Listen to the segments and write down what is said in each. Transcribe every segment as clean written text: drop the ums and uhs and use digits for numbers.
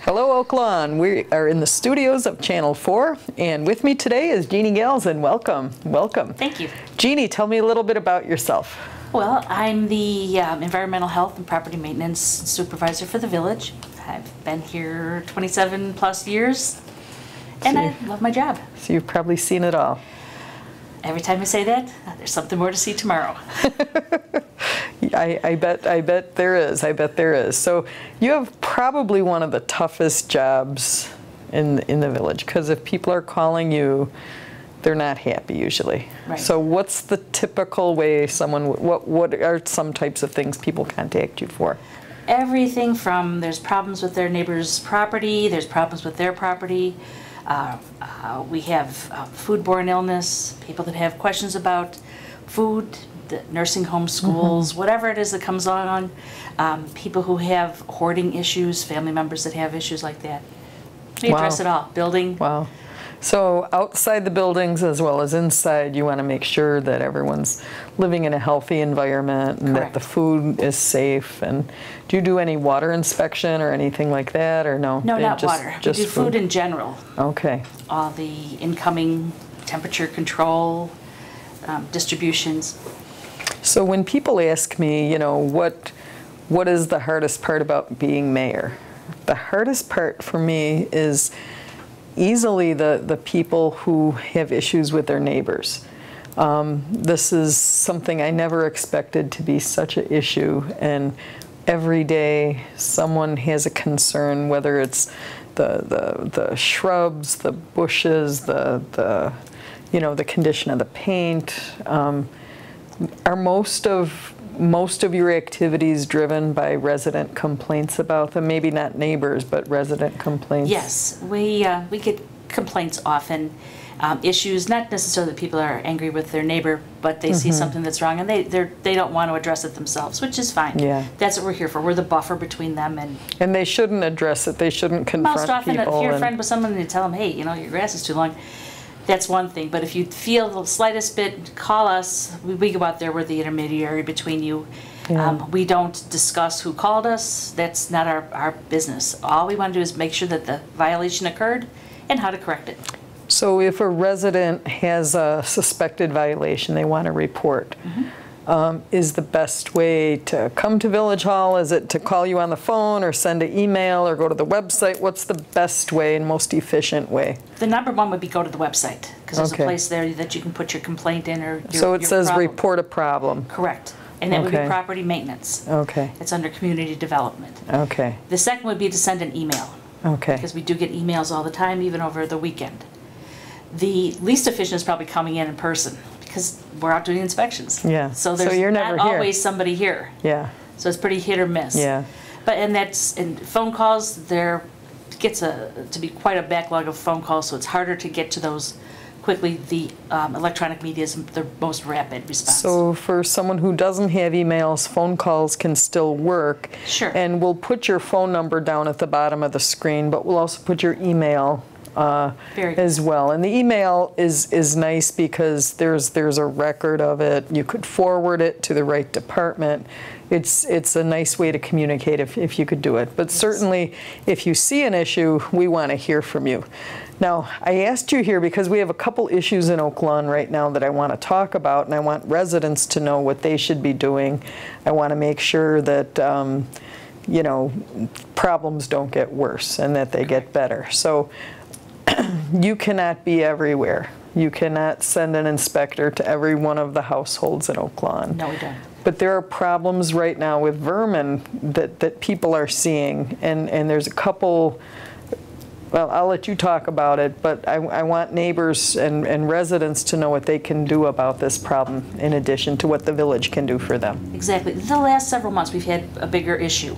Hello, Oak Lawn. We are in the studios of Channel 4, and with me today is Jeanne Galzin. Welcome. Welcome. Thank you. Jeanne, tell me a little bit about yourself. Well, I'm the environmental health and property maintenance supervisor for the village. I've been here 27 plus years, and I love my job. So you've probably seen it all. Every time I say that, there's something more to see tomorrow. I bet there is. I bet there is. So you have probably one of the toughest jobs in the village, because if people are calling you, they're not happy usually. Right. So what's the typical way what are some types of things people contact you for? Everything from there's problems with their neighbor's property, there's problems with their property. We have foodborne illness, people that have questions about food, the nursing home, schools, whatever it is that comes on, people who have hoarding issues, family members that have issues like that. We address it all. Building. Wow. So outside the buildings as well as inside, you want to make sure that everyone's living in a healthy environment and that the food is safe. And do you do any water inspection or anything like that, or no? No, not water. We do food in general. Okay. All the incoming temperature control, distributions. So when people ask me, you know, what is the hardest part about being mayor? The hardest part for me is easily the people who have issues with their neighbors. This is something I never expected to be such an issue, and every day someone has a concern, whether it's the shrubs, the bushes, the condition of the paint. Are most of your activities driven by resident complaints about them? Maybe not neighbors, but resident complaints? Yes, we get complaints often. Issues, not necessarily that people are angry with their neighbor, but they see something that's wrong and they don't want to address it themselves, which is fine. Yeah. That's what we're here for. We're the buffer between them and... And they shouldn't address it. They shouldn't confront people. Most often, if you're a friend with someone and you tell them, hey, you know, your grass is too long, that's one thing. But if you feel the slightest bit, call us. We go out there. We're the intermediary between you. Yeah. We don't discuss who called us. That's not our business. All we want to do is make sure that the violation occurred and how to correct it. So if a resident has a suspected violation they want to report, is the best way to come to Village Hall? Is it to call you on the phone or send an email or go to the website? What's the best way and most efficient way? The number one would be go to the website, because there's a place there that you can put your complaint in or So it says problem. Report a problem. Correct. And that would be property maintenance. Okay. It's under community development. Okay. The second would be to send an email. Okay. Because we do get emails all the time, even over the weekend. The least efficient is probably coming in person, because we're out doing inspections. Yeah. So there's you're never not here. always somebody here. Yeah. So it's pretty hit or miss. Yeah. But and phone calls, there gets to be quite a backlog of phone calls, so it's harder to get to those quickly. The electronic media is the most rapid response. So for someone who doesn't have emails, phone calls can still work. Sure. And we'll put your phone number down at the bottom of the screen, but we'll also put your email as well. And the email is nice because there's a record of it. You could forward it to the right department. It's a nice way to communicate if you could do it. But certainly, if you see an issue, we want to hear from you. Now, I asked you here because we have a couple issues in Oak Lawn right now that I want to talk about, and I want residents to know what they should be doing. I want to make sure that problems don't get worse and that they get better. So you cannot be everywhere. You cannot send an inspector to every one of the households in Oak Lawn. No, we don't. But there are problems right now with vermin that people are seeing, and there's a couple. Well, I'll let you talk about it, but I want neighbors and residents to know what they can do about this problem in addition to what the village can do for them. Exactly. The last several months we've had a bigger issue.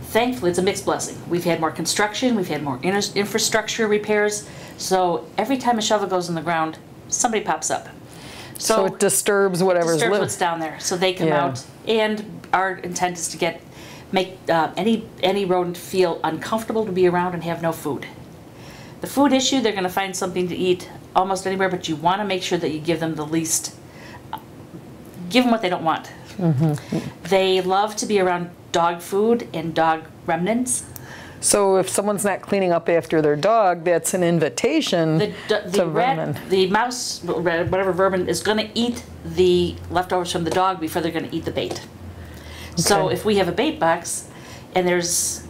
Thankfully, it's a mixed blessing. We've had more construction, we've had more infrastructure repairs, so every time a shovel goes in the ground, somebody pops up. So it disturbs whatever's living. What's down there, so they come out, and our intent is to make any rodent feel uncomfortable to be around and have no food. The food issue, they're going to find something to eat almost anywhere, but you want to make sure that you give them the least, give them what they don't want. Mm-hmm. They love to be around dog food and dog remnants. So if someone's not cleaning up after their dog, that's an invitation to vermin. The mouse, whatever vermin, is going to eat the leftovers from the dog before they're going to eat the bait. So Okay. if we have a bait box and there's,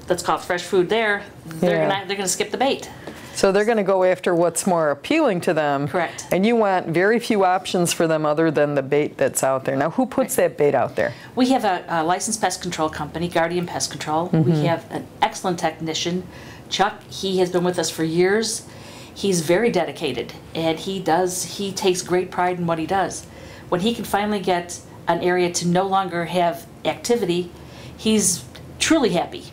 let's call it fresh food there, they're going to skip the bait. So they're going to go after what's more appealing to them. Correct. And you want very few options for them other than the bait that's out there. Now, who puts that bait out there? We have a licensed pest control company, Guardian Pest Control. We have an excellent technician, Chuck. He has been with us for years. He's very dedicated, and he takes great pride in what he does. When he can finally get an area to no longer have activity, he's truly happy.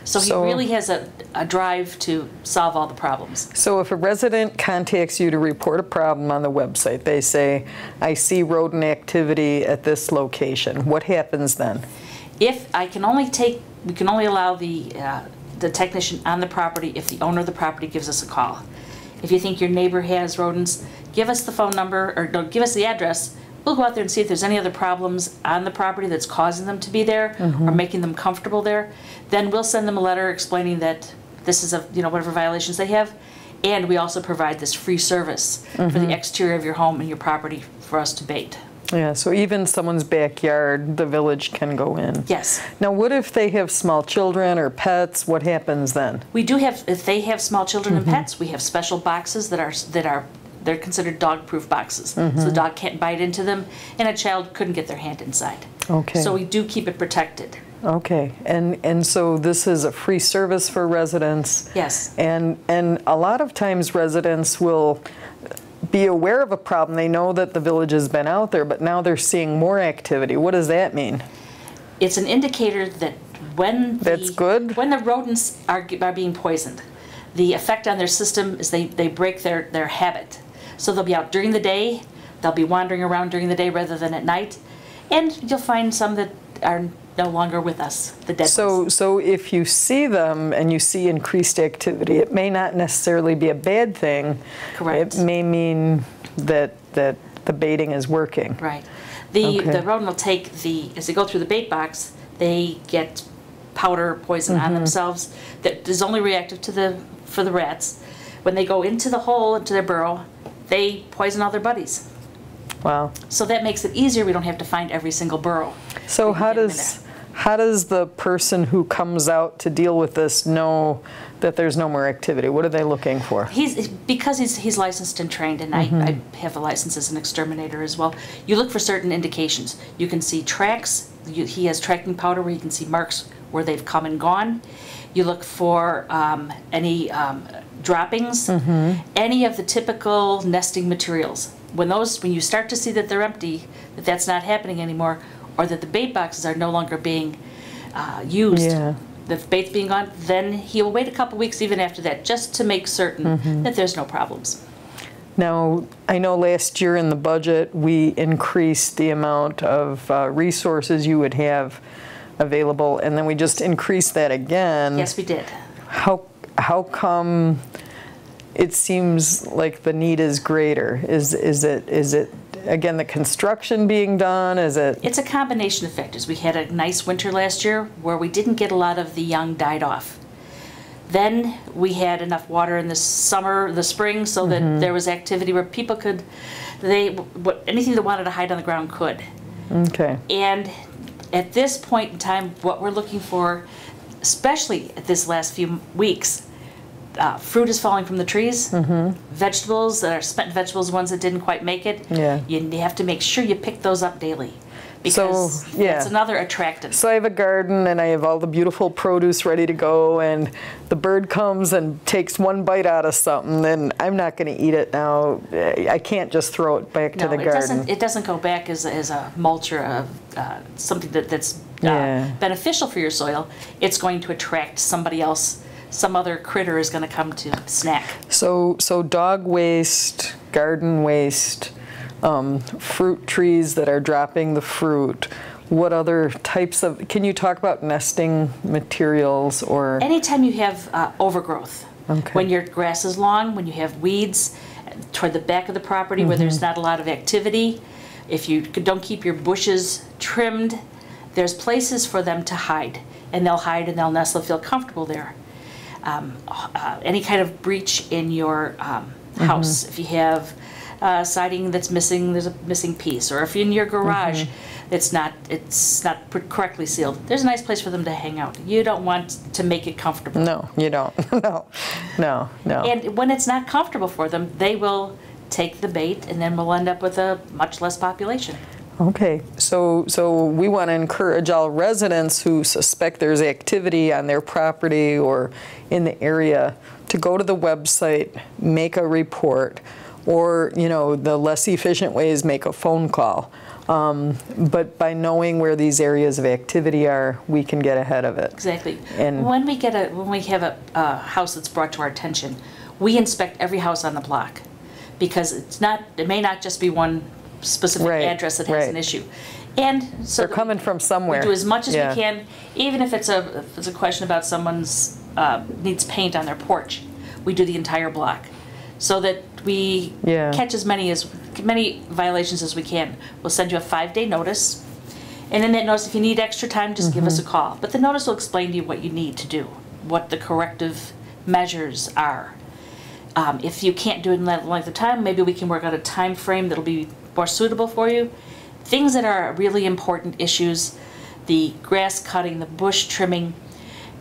So he really has a drive to solve all the problems. So if a resident contacts you to report a problem on the website, they say, I see rodent activity at this location, what happens then? If I can only we can only allow the technician on the property if the owner of the property gives us a call. If you think your neighbor has rodents, give us the phone number, or no, give us the address. We'll go out there and see if there's any other problems on the property that's causing them to be there or making them comfortable there. Then we'll send them a letter explaining that this is whatever violations they have, and we also provide this free service for the exterior of your home and your property for us to bait. Yeah, so even someone's backyard, the village can go in. Yes. Now, what if they have small children or pets? What happens then? We do have, if they have small children and pets, we have special boxes they're considered dog-proof boxes. So the dog can't bite into them, and a child couldn't get their hand inside. Okay. So we do keep it protected. Okay, and so this is a free service for residents. Yes. And a lot of times residents will be aware of a problem. They know that the village has been out there, but now they're seeing more activity. What does that mean? It's an indicator that when That's good. When the rodents are being poisoned, the effect on their system is they break their habit. So they'll be out during the day, they'll be wandering around during the day rather than at night, and you'll find some that are no longer with us, the dead ones. So if you see them and you see increased activity, it may not necessarily be a bad thing. Correct. It may mean that the baiting is working. Right. The rodent will take as they go through the bait box, they get powder poison on themselves that is only reactive for the rats. When they go into the hole, into their burrow, they poison all their buddies. Wow. So that makes it easier. We don't have to find every single burrow. So how does the person who comes out to deal with this know that there's no more activity? What are they looking for? Because he's licensed and trained, and I have a license as an exterminator as well. You look for certain indications. You can see tracks. He has tracking powder where you can see marks where they've come and gone. You look for any droppings, any of the typical nesting materials. When you start to see that they're empty, that's not happening anymore, or that the bait boxes are no longer being used, the bait's being gone, then he will wait a couple weeks even after that just to make certain that there's no problems. Now, I know last year in the budget we increased the amount of resources you would have available, and then we just increased that again. Yes, we did. How come it seems like the need is greater? Is it again the construction being done? Is it? It's a combination of factors. We had a nice winter last year where we didn't get a lot of the young died off. Then we had enough water in the spring, so that there was activity where people could, anything that wanted to hide on the ground could. Okay. And at this point in time, what we're looking for, especially at this last few weeks, fruit is falling from the trees. Vegetables that are spent vegetables, ones that didn't quite make it. Yeah. You have to make sure you pick those up daily, because that's another attractant. So I have a garden and I have all the beautiful produce ready to go, and the bird comes and takes one bite out of something, and I'm not going to eat it now. I can't just throw it back to the garden. It doesn't go back as a mulch or something that's beneficial for your soil. It's going to attract somebody else. Some other critter is going to come to snack. So dog waste, garden waste, fruit trees that are dropping the fruit. What other types of, can you talk about nesting materials or? Anytime you have overgrowth, when your grass is long, when you have weeds toward the back of the property where there's not a lot of activity, if you don't keep your bushes trimmed, there's places for them to hide. and they'll hide and they'll nestle, feel comfortable there. Any kind of breach in your house, if you have siding that's missing, there's a missing piece, or if you're in your garage, it's not correctly sealed. There's a nice place for them to hang out. You don't want to make it comfortable. No, you don't. No. And when it's not comfortable for them, they will take the bait, and then we'll end up with a much less population. Okay, so we want to encourage all residents who suspect there's activity on their property or in the area to go to the website, make a report, or, you know, the less efficient way is make a phone call. But by knowing where these areas of activity are, we can get ahead of it. Exactly. And when we have a house that's brought to our attention, we inspect every house on the block, because it may not just be one specific address that has an issue. And so they're coming from somewhere. We do as much as we can, even if it's a question about someone's needs paint on their porch. We do the entire block, so that we catch as many violations as we can. We'll send you a 5-day notice, and in that notice, if you need extra time, just give us a call. But the notice will explain to you what you need to do, what the corrective measures are. If you can't do it in that length of time, maybe we can work out a time frame that'll be more suitable for you. Things that are really important issues: the grass cutting, the bush trimming,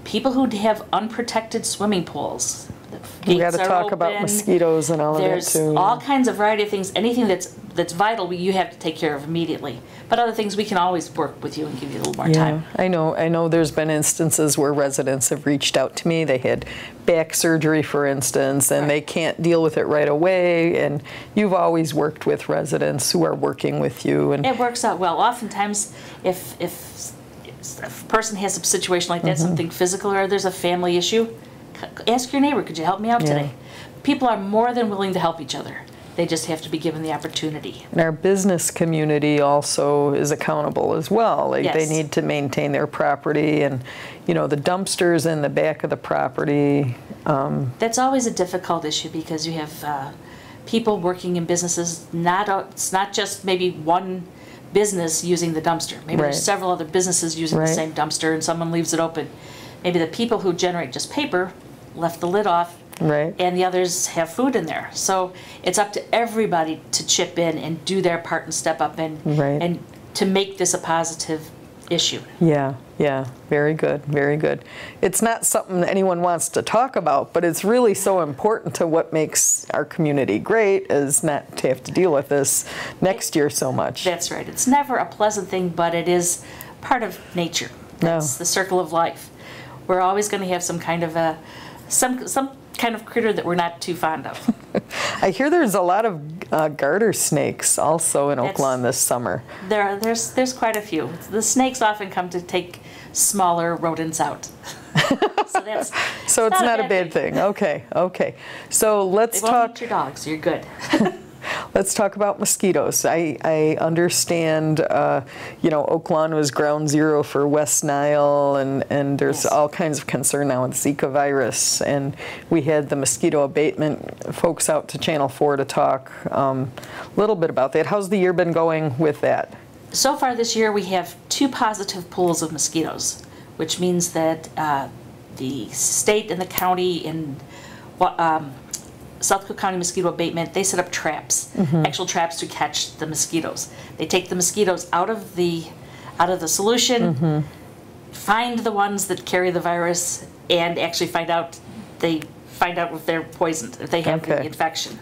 people who have unprotected swimming pools. We got to talk about mosquitoes and all of that too. There's all kinds of variety of things. Anything that's vital, you have to take care of immediately. But other things, we can always work with you and give you a little more time. I know there's been instances where residents have reached out to me. They had back surgery, for instance, and they can't deal with it right away. And you've always worked with residents who are working with you. And it works out well. Oftentimes, if a person has a situation like that, something physical, or there's a family issue, ask your neighbor, could you help me out today? People are more than willing to help each other. They just have to be given the opportunity. And our business community also is accountable as well. Like they need to maintain their property, and you know, the dumpsters in the back of the property. That's always a difficult issue, because you have people working in businesses. It's not just maybe one business using the dumpster. Maybe there's several other businesses using the same dumpster, and someone leaves it open. Maybe the people who generate just paper left the lid off, and the others have food in there. So it's up to everybody to chip in and do their part and step up and to make this a positive issue. Yeah, very good. It's not something anyone wants to talk about, but it's really so important to what makes our community great, is not to have to deal with this next year so much. That's right. It's never a pleasant thing, but it is part of nature. That's the circle of life. We're always going to have some kind of some kind of critter that we're not too fond of. I hear there's a lot of garter snakes also in Oak Lawn this summer. There's quite a few. The snakes often come to take smaller rodents out. So it's not a bad thing. Okay. So let's talk. They won't eat your dogs. You're good. Let's talk about mosquitoes. I understand, you know, Oak Lawn was ground zero for West Nile, and there's all kinds of concern now with Zika virus. And we had the mosquito abatement folks out to Channel 4 to talk a little bit about that. How's the year been going with that? So far this year, we have 2 positive pools of mosquitoes, which means that the state and the county in South Cook County Mosquito Abatement, they set up traps, actual traps to catch the mosquitoes. They take the mosquitoes out of the solution, find the ones that carry the virus, and actually find out if they're poisoned, if they have the infection.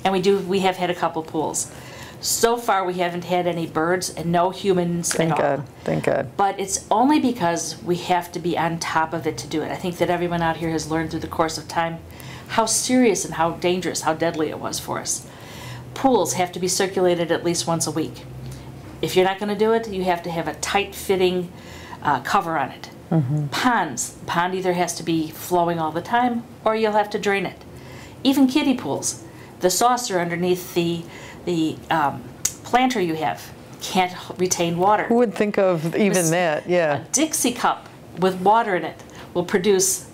And we have had a couple pools. So far, we haven't had any birds and no humans at all. Thank God. But it's only because we have to be on top of it to do it. I think that everyone out here has learned through the course of time how serious and how dangerous, how deadly it was for us. Pools have to be circulated at least once a week. If you're not going to do it, you have to have a tight-fitting cover on it. Ponds. The pond either has to be flowing all the time, or you'll have to drain it. Even kiddie pools. The saucer underneath the planter you have can't retain water. Who would think of even that? Yeah. A Dixie cup with water in it will produce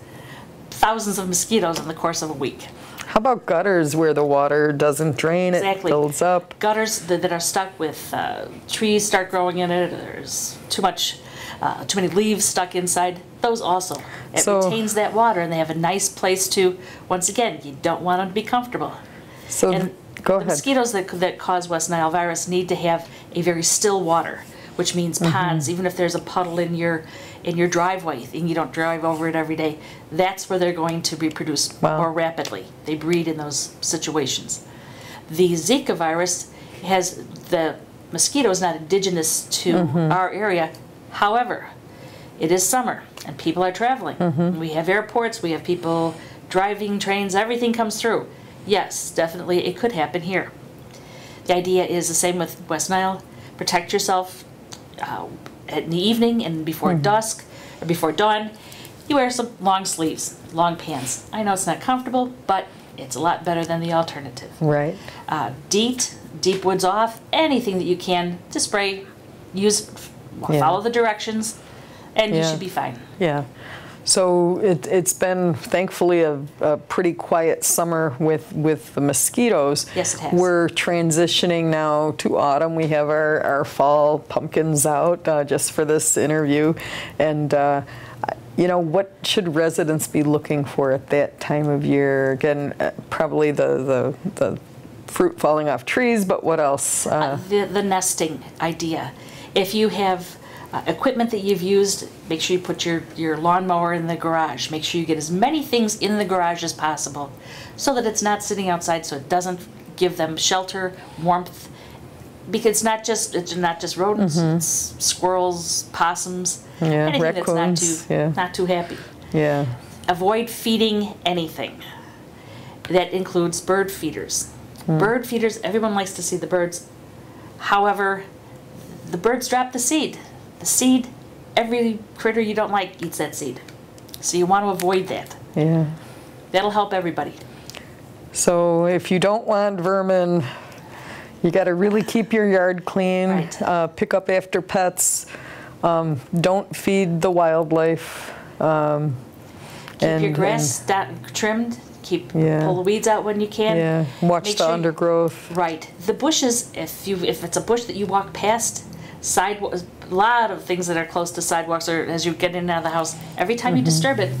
thousands of mosquitoes in the course of a week. How about gutters where the water doesn't drain, it builds up? Gutters that are stuck with trees start growing in it, there's too much too many leaves stuck inside, those also. It So- retains that water, and they have a nice place to, once again, you don't want them to be comfortable. So, And go the ahead. mosquitoes that cause West Nile virus need to have a very still water, which means ponds. Even if there's a puddle in your driveway and you don't drive over it every day, that's where they're going to reproduce more rapidly. They breed in those situations. The Zika virus the mosquito is not indigenous to our area. However, it is summer and people are traveling. We have airports, we have people driving trains, everything comes through. Yes, definitely it could happen here. The idea is the same with West Nile. Protect yourself in the evening and before dusk or before dawn. You wear some long sleeves, long pants. I know it's not comfortable, but it's a lot better than the alternative. Right. Deep woods off, anything that you can to spray, follow the directions, and you should be fine. Yeah. So it's been, thankfully, a pretty quiet summer with the mosquitoes. Yes, it has. We're transitioning now to autumn. We have our fall pumpkins out just for this interview. And, what should residents be looking for at that time of year? Again, probably the fruit falling off trees, but what else? The nesting idea. If you have equipment that you've used, make sure you put your lawnmower in the garage. Make sure you get as many things in the garage as possible so that it's not sitting outside, so it doesn't give them shelter, warmth. Because it's not just rodents, it's squirrels, possums, anything raccoons, that's not too happy. Yeah. Avoid feeding anything. That includes bird feeders. Bird feeders, everyone likes to see the birds. However, the birds drop the seed. The seed, every critter you don't like eats that seed. So you want to avoid that. Yeah. That'll help everybody. So if you don't want vermin, you got to really keep your yard clean, Right. Pick up after pets, don't feed the wildlife. Keep your grass trimmed. Pull the weeds out when you can. Yeah, watch Make the sure undergrowth. Right. The bushes, if it's a bush that you walk past, sidewalks, a lot of things that are close to sidewalks, or as you get in and out of the house, every time you disturb it,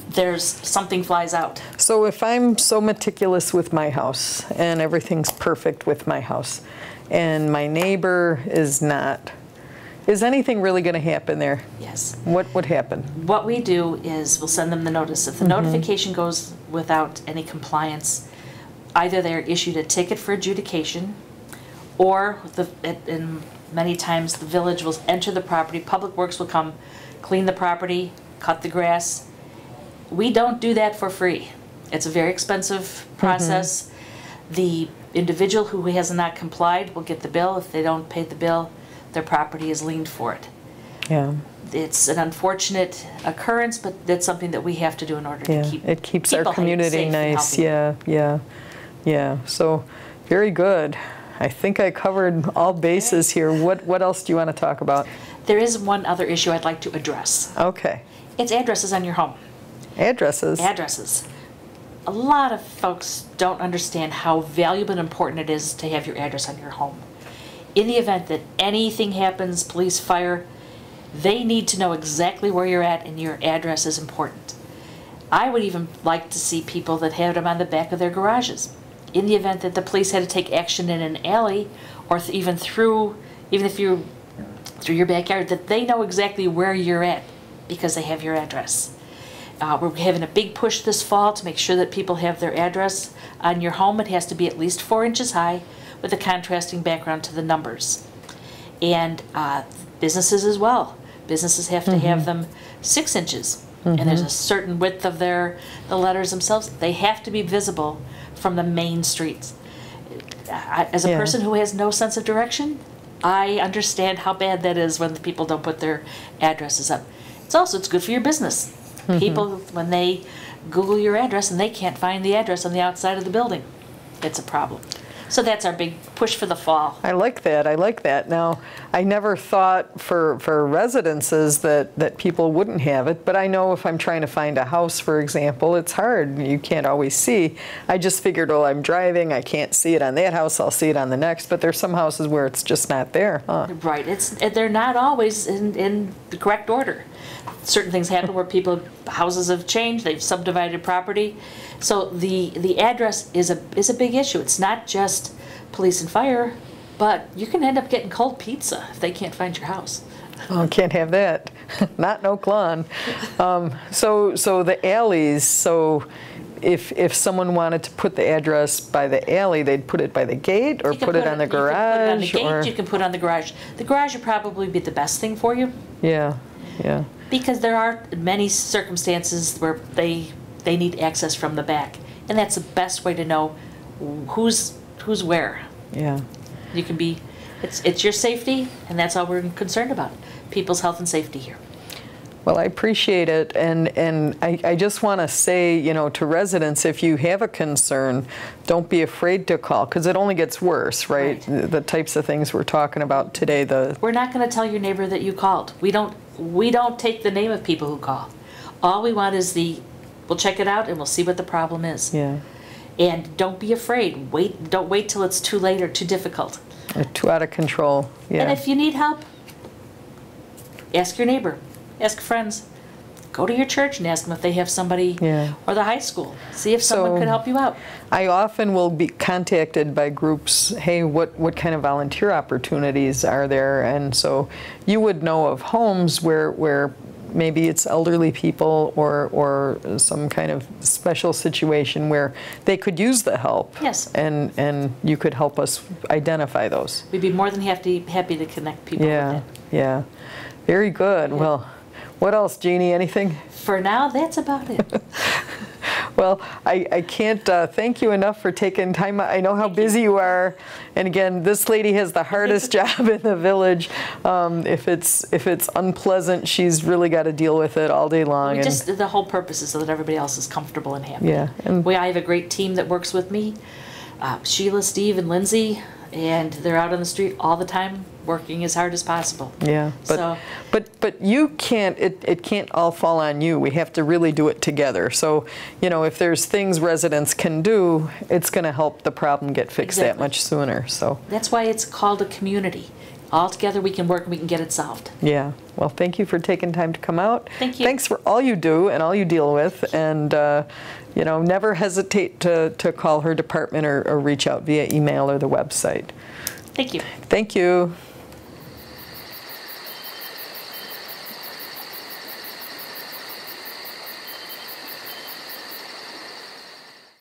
there's something flies out. So if I'm so meticulous with my house and everything's perfect with my house and my neighbor is not, is anything really going to happen there? Yes. What would happen? What we do is we'll send them the notice. If the notification goes without any compliance, either they're issued a ticket for adjudication, or and many times the village will enter the property, Public Works will come, clean the property, cut the grass. We don't do that for free. It's a very expensive process. The individual who has not complied will get the bill. If they don't pay the bill, their property is liened for it. Yeah. It's an unfortunate occurrence, but that's something that we have to do in order to keep it keeps our people community safe and nice. healthy. Yeah. So very good. I think I covered all bases here. What else do you want to talk about? There is one other issue I'd like to address. Okay. It's addresses on your home. Addresses. Addresses. A lot of folks don't understand how valuable and important it is to have your address on your home. In the event that anything happens, police, fire, they need to know exactly where you're at, and your address is important. I would even like to see people that have them on the back of their garages. In the event that the police had to take action in an alley, or even if you're through your backyard, that they know exactly where you're at because they have your address. We're having a big push this fall to make sure that people have their address on your home. It has to be at least 4 inches high with a contrasting background to the numbers. And businesses as well. Businesses have to have them 6 inches. And there's a certain width of the letters themselves. They have to be visible from the main streets. As a person who has no sense of direction, I understand how bad that is when the people don't put their addresses up. It's good for your business. People, when they Google your address and they can't find the address on the outside of the building, it's a problem. So that's our big push for the fall. I like that. Now, I never thought for residences that people wouldn't have it, but I know if I'm trying to find a house, for example, it's hard. You can't always see. I just figured, well, I'm driving, I can't see it on that house, I'll see it on the next, but there's some houses where it's just not there, huh? Right. They're not always in the correct order. Certain things happen where houses have changed, they've subdivided property. So the address is a big issue. It's not just police and fire, but you can end up getting cold pizza if they can't find your house. Oh, can't have that. Not in Oak Lawn. So the alleys, so if someone wanted to put the address by the alley, they'd put it by the gate or put it on the garage? You can put it on the gate, you can put it on the garage. The garage would probably be the best thing for you. Yeah, yeah. Because there are many circumstances where they need access from the back. And that's the best way to know who's where. Yeah. You can be, it's your safety, and that's all we're concerned about. People's health and safety here. Well, I appreciate it, and I just want to say, you know, to residents, if you have a concern, don't be afraid to call, because it only gets worse, right? The types of things we're talking about today. We're not going to tell your neighbor that you called. We don't take the name of people who call. All we want is we'll check it out and we'll see what the problem is. Yeah. And don't be afraid. Don't wait till it's too late or too difficult. Or too out of control. Yeah. And if you need help, ask your neighbor. Ask friends. Go to your church and ask them if they have somebody, or the high school. See if someone could help you out. I often will be contacted by groups, hey, what kind of volunteer opportunities are there? And so you would know of homes where maybe it's elderly people or some kind of special situation where they could use the help. Yes. And you could help us identify those. We'd be more than happy to connect people with that. Yeah. Very good. Yeah. Well, what else, Jeannie? Anything? For now, that's about it. Well, I can't thank you enough for taking time. I know how busy you are, and again, this lady has the hardest job in the village. If it's unpleasant, she's really got to deal with it all day long. The whole purpose is so that everybody else is comfortable and happy. Yeah. I have a great team that works with me, Sheila, Steve, and Lindsay, and they're out on the street all the time, working as hard as possible. Yeah, but you can't, it can't all fall on you. We have to really do it together. So, you know, if there's things residents can do, it's going to help the problem get fixed that much sooner. So that's why it's called a community. All together we can work and we can get it solved. Yeah. Well, thank you for taking time to come out. Thank you. Thanks for all you do and all you deal with. And, you know, never hesitate to call her department or reach out via email or the website. Thank you. Thank you.